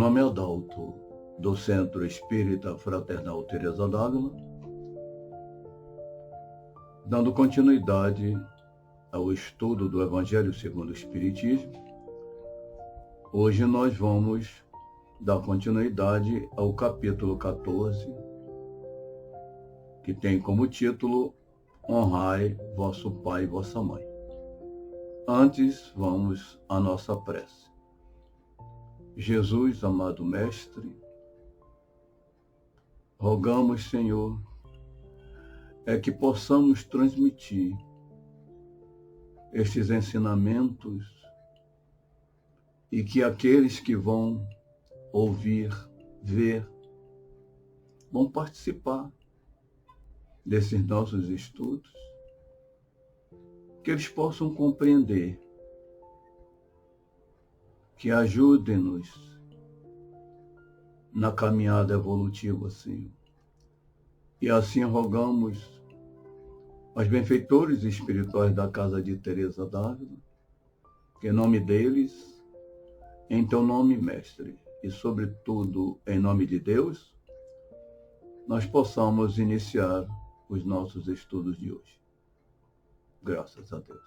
nome é Adalto, do Centro Espírita Fraternal Teresa d'Ávila, dando continuidade ao estudo do Evangelho segundo o Espiritismo. Hoje nós vamos dar continuidade ao capítulo 14, que tem como título Honrai vosso pai e vossa mãe. Antes, vamos à nossa prece. Jesus, amado Mestre, rogamos, Senhor, que possamos transmitir estes ensinamentos e que aqueles que vão ouvir, ver, vão participar desses nossos estudos, que eles possam compreender, que ajudem-nos na caminhada evolutiva, Senhor. E assim rogamos aos benfeitores espirituais da Casa de Teresa d'Ávila, que em nome deles, em teu nome, Mestre, e sobretudo em nome de Deus, nós possamos iniciar os nossos estudos de hoje. Graças a Deus.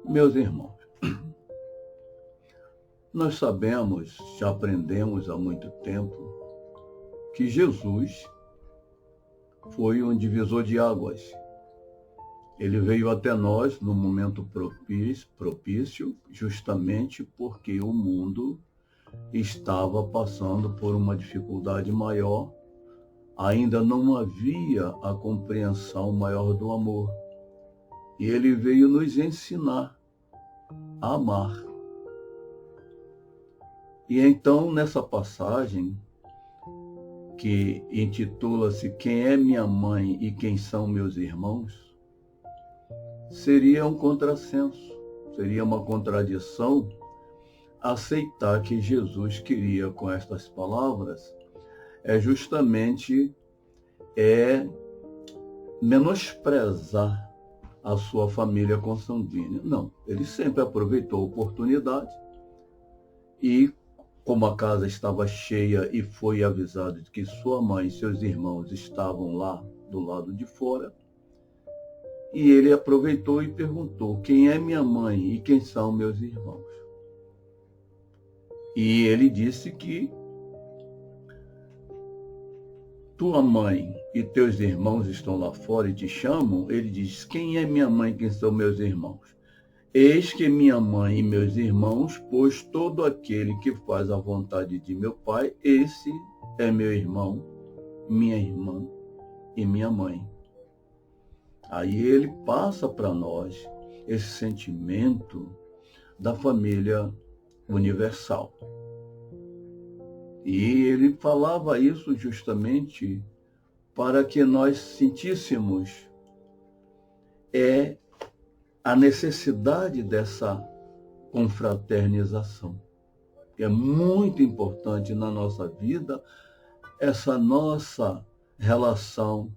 Meus irmãos, nós sabemos, já aprendemos há muito tempo, que Jesus foi um divisor de águas. Ele veio até nós no momento propício, justamente porque o mundo estava passando por uma dificuldade maior, ainda não havia a compreensão maior do amor. E ele veio nos ensinar a amar. E então, nessa passagem, que intitula-se Quem é minha mãe e quem são meus irmãos, seria um contrassenso, seria uma contradição aceitar que Jesus queria, com estas palavras, justamente menosprezar a sua família consanguínea. Não, ele sempre aproveitou a oportunidade e, como a casa estava cheia e foi avisado de que sua mãe e seus irmãos estavam lá do lado de fora, e ele aproveitou e perguntou: quem é minha mãe e quem são meus irmãos? E ele disse que tua mãe e teus irmãos estão lá fora e te chamam. Ele diz: quem é minha mãe e quem são meus irmãos? Eis que minha mãe e meus irmãos, pois todo aquele que faz a vontade de meu Pai, esse é meu irmão, minha irmã e minha mãe. Aí ele passa para nós esse sentimento da família universal. E ele falava isso justamente para que nós sentíssemos a necessidade dessa confraternização. É muito importante na nossa vida essa nossa relação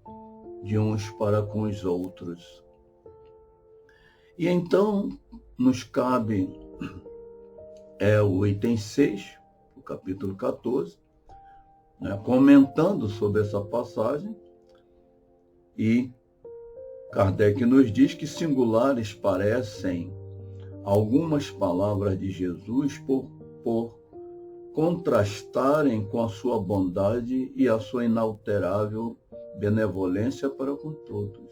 de uns para com os outros. E então nos cabe o item 6, o capítulo 14, comentando sobre essa passagem, e Kardec nos diz que singulares parecem algumas palavras de Jesus por contrastarem com a sua bondade e a sua inalterável benevolência para com todos.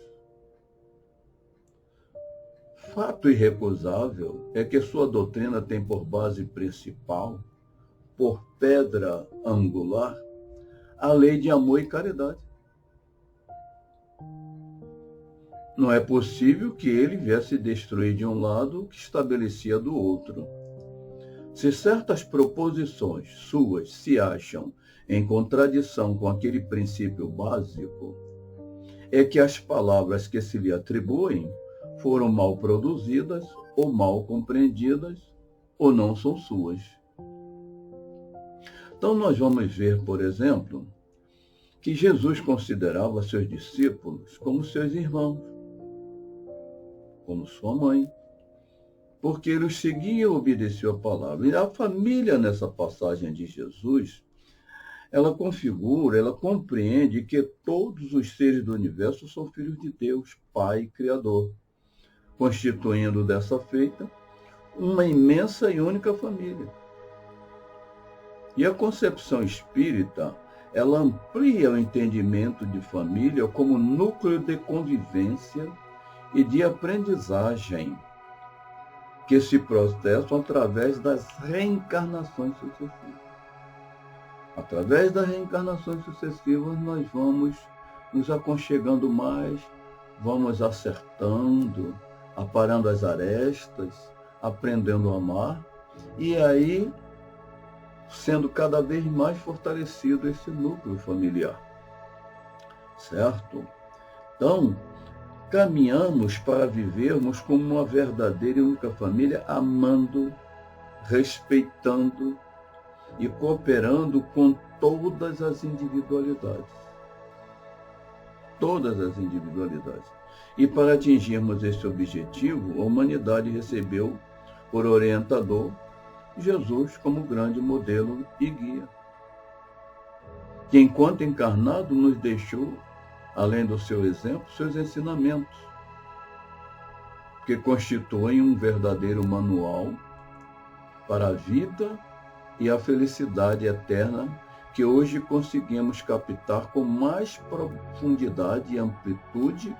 Fato irrecusável é que sua doutrina tem por base principal, por pedra angular, a lei de amor e caridade. Não é possível que ele viesse destruir de um lado o que estabelecia do outro. Se certas proposições suas se acham em contradição com aquele princípio básico, é que as palavras que se lhe atribuem foram mal produzidas, ou mal compreendidas, ou não são suas. Então nós vamos ver, por exemplo, que Jesus considerava seus discípulos como seus irmãos, como sua mãe, porque ele os seguia e obedeceu a palavra. E a família, nessa passagem de Jesus, ela configura, ela compreende que todos os seres do universo são filhos de Deus, Pai Criador, constituindo dessa feita uma imensa e única família. E a concepção espírita, ela amplia o entendimento de família como núcleo de convivência e de aprendizagem, que se processam através das reencarnações sucessivas. Através das reencarnações sucessivas, nós vamos nos aconchegando mais, vamos acertando, aparando as arestas, aprendendo a amar, e aí sendo cada vez mais fortalecido esse núcleo familiar. Certo? Então, caminhamos para vivermos como uma verdadeira e única família, amando, respeitando e cooperando com todas as individualidades. Todas as individualidades. E para atingirmos esse objetivo, a humanidade recebeu por orientador Jesus como grande modelo e guia, que enquanto encarnado nos deixou, além do seu exemplo, seus ensinamentos, que constituem um verdadeiro manual para a vida e a felicidade eterna que hoje conseguimos captar com mais profundidade e amplitude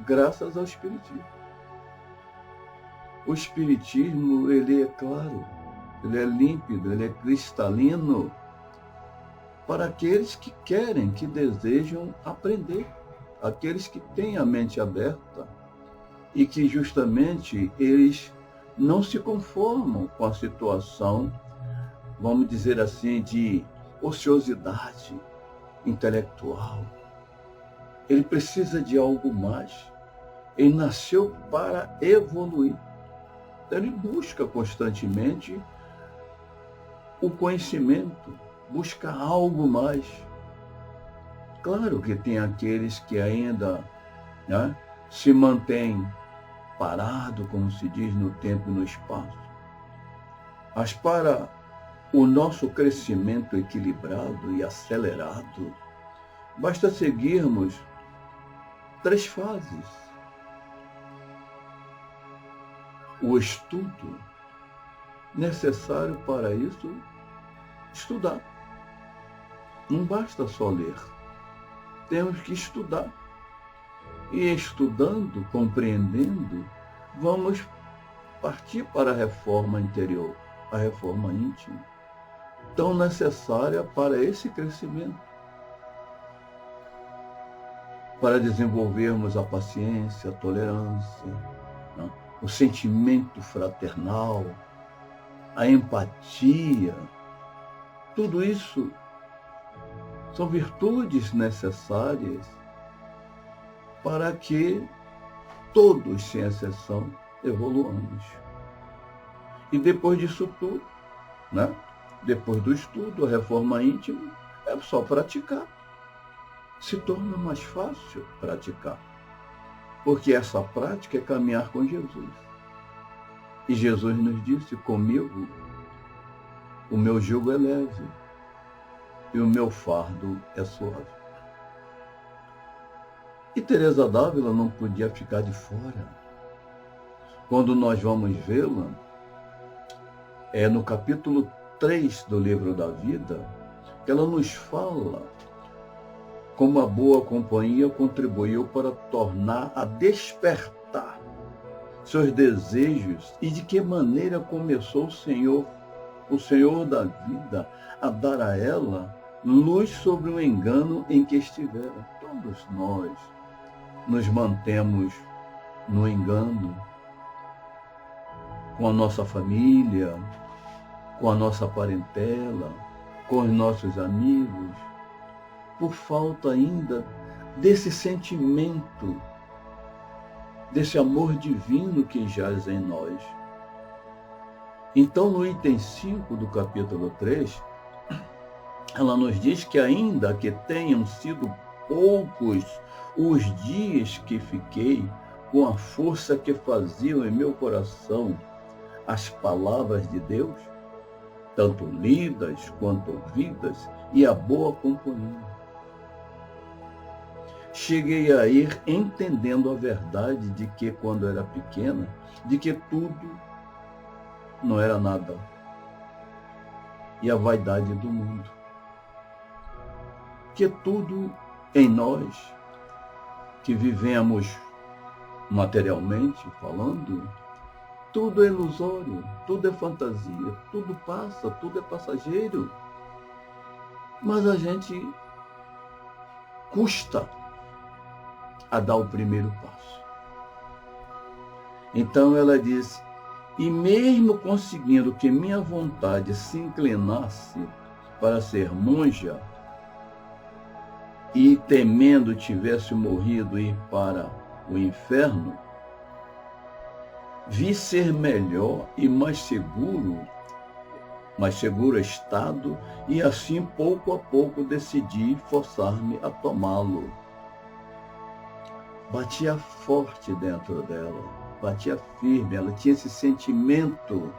graças ao Espiritismo. O Espiritismo, ele é claro, ele é límpido, ele é cristalino para aqueles que querem, que desejam aprender, aqueles que têm a mente aberta e que justamente eles não se conformam com a situação, vamos dizer assim, de ociosidade intelectual. Ele precisa de algo mais. Ele nasceu para evoluir. Ele busca constantemente o conhecimento, busca algo mais. Claro que tem aqueles que ainda se mantêm parados, como se diz, no tempo e no espaço. Mas para o nosso crescimento equilibrado e acelerado, basta seguirmos 3 fases. O estudo, necessário para isso, estudar. Não basta só ler. Temos que estudar. E estudando, compreendendo, vamos partir para a reforma interior, a reforma íntima, tão necessária para esse crescimento, para desenvolvermos a paciência, a tolerância, o sentimento fraternal, a empatia. Tudo isso são virtudes necessárias para que todos, sem exceção, evoluamos. E depois disso tudo, depois do estudo, a reforma íntima, é só praticar. Se torna mais fácil praticar. Porque essa prática é caminhar com Jesus. E Jesus nos disse: comigo o meu jugo é leve e o meu fardo é suave. E Teresa d'Ávila não podia ficar de fora. Quando nós vamos vê-la, é no capítulo 3 do Livro da Vida, que ela nos fala como a boa companhia contribuiu para tornar a despertar seus desejos e de que maneira começou o Senhor da vida, a dar a ela luz sobre o engano em que estivera. Todos nós nos mantemos no engano com a nossa família, com a nossa parentela, com os nossos amigos, por falta ainda desse sentimento, desse amor divino que jaz em nós. Então, no item 5 do capítulo 3, ela nos diz que ainda que tenham sido poucos os dias que fiquei com a força que faziam em meu coração as palavras de Deus, tanto lidas quanto ouvidas, e a boa companhia. Cheguei a ir entendendo a verdade de que, quando era pequena, de que tudo não era nada, e a vaidade do mundo. Que tudo em nós, que vivemos materialmente falando, tudo é ilusório, tudo é fantasia, tudo passa, tudo é passageiro. Mas a gente custa a dar o primeiro passo. Então ela diz, e mesmo conseguindo que minha vontade se inclinasse para ser monja, e temendo tivesse morrido e ir para o inferno, vi ser melhor e mais seguro estado, e assim pouco a pouco decidi forçar-me a tomá-lo. Batia forte dentro dela, batia firme, ela tinha esse sentimento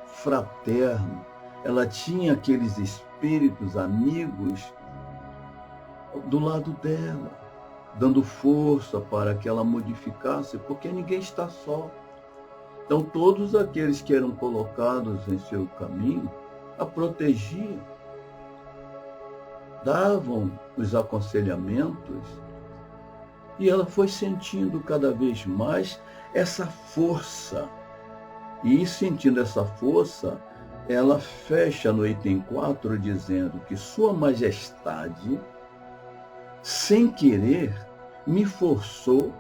fraterno, ela tinha aqueles espíritos amigos do lado dela, dando força para que ela modificasse, porque ninguém está só. Então todos aqueles que eram colocados em seu caminho a protegiam, davam os aconselhamentos, e ela foi sentindo cada vez mais essa força. E sentindo essa força, ela fecha no item 4 dizendo que Sua Majestade, sem querer, me forçou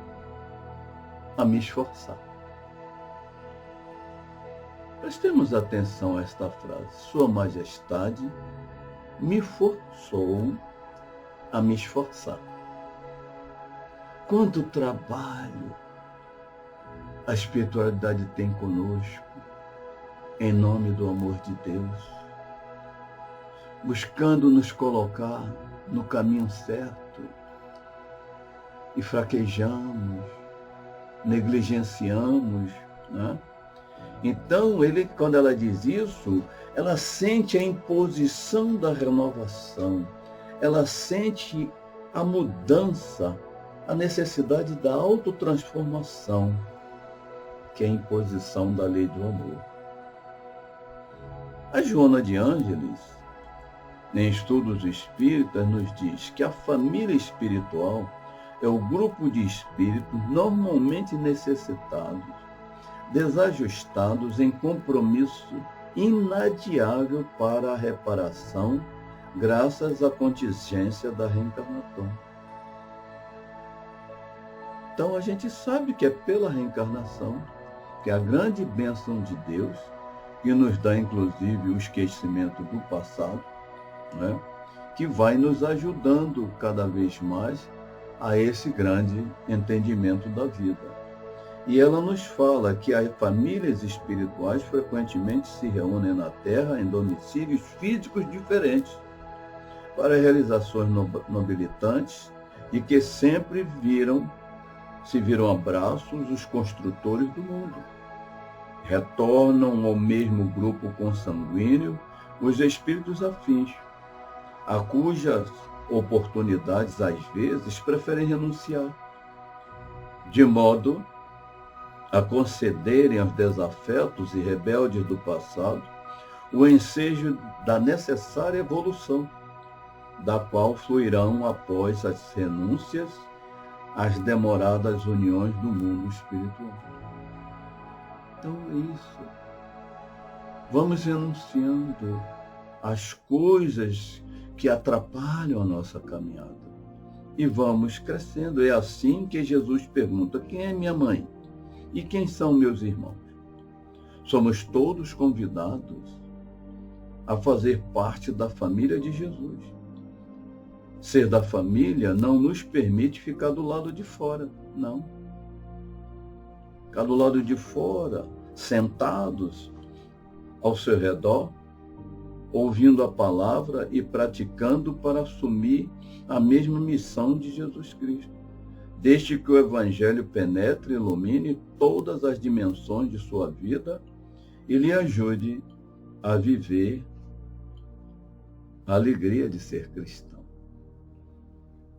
a me esforçar. Prestemos atenção a esta frase. Sua Majestade me forçou a me esforçar. Quanto trabalho a espiritualidade tem conosco, em nome do amor de Deus, buscando nos colocar no caminho certo, e fraquejamos, negligenciamos, né? Então, quando ela diz isso, ela sente a imposição da renovação, ela sente a mudança, a necessidade da autotransformação, que é a imposição da lei do amor. A Joana de Ângeles, em Estudos Espíritas, nos diz que a família espiritual é o grupo de espíritos normalmente necessitados, desajustados em compromisso inadiável para a reparação, graças à contingência da reencarnação. Então a gente sabe que é pela reencarnação, que é a grande bênção de Deus, que nos dá inclusive o esquecimento do passado, né, que vai nos ajudando cada vez mais a esse grande entendimento da vida. E ela nos fala que as famílias espirituais frequentemente se reúnem na Terra em domicílios físicos diferentes para realizações nobilitantes, e que sempre se viram abraços os construtores do mundo. Retornam ao mesmo grupo consanguíneo os espíritos afins, a cujas oportunidades, às vezes, preferem renunciar, de modo a concederem aos desafetos e rebeldes do passado o ensejo da necessária evolução, da qual fluirão após as renúncias as demoradas uniões do mundo espiritual. Então é isso. Vamos renunciando às coisas que atrapalham a nossa caminhada e vamos crescendo. É assim que Jesus pergunta: quem é minha mãe? E quem são meus irmãos? Somos todos convidados a fazer parte da família de Jesus. Ser da família não nos permite ficar do lado de fora, não. Ficar do lado de fora, sentados ao seu redor, ouvindo a palavra e praticando para assumir a mesma missão de Jesus Cristo. Desde que o Evangelho penetre e ilumine todas as dimensões de sua vida e lhe ajude a viver a alegria de ser cristão.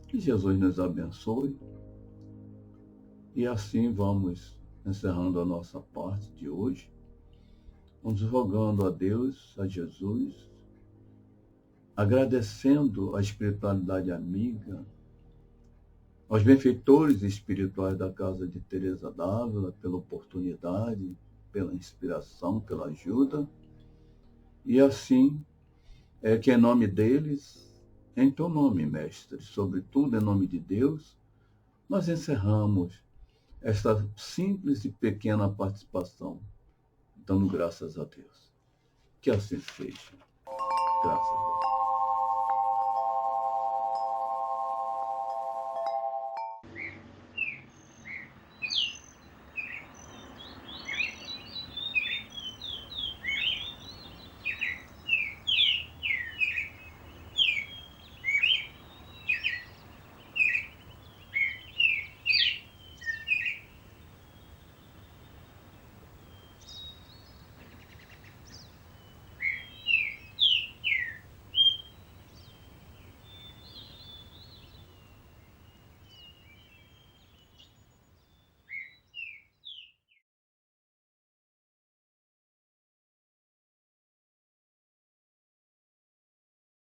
Que Jesus nos abençoe. E assim vamos encerrando a nossa parte de hoje, vamos rogando a Deus, a Jesus, agradecendo a espiritualidade amiga, aos benfeitores espirituais da Casa de Teresa d'Ávila, pela oportunidade, pela inspiração, pela ajuda. E assim, é que em nome deles, em teu nome, Mestre, sobretudo em nome de Deus, nós encerramos esta simples e pequena participação, dando graças a Deus. Que assim seja. Graças a Deus.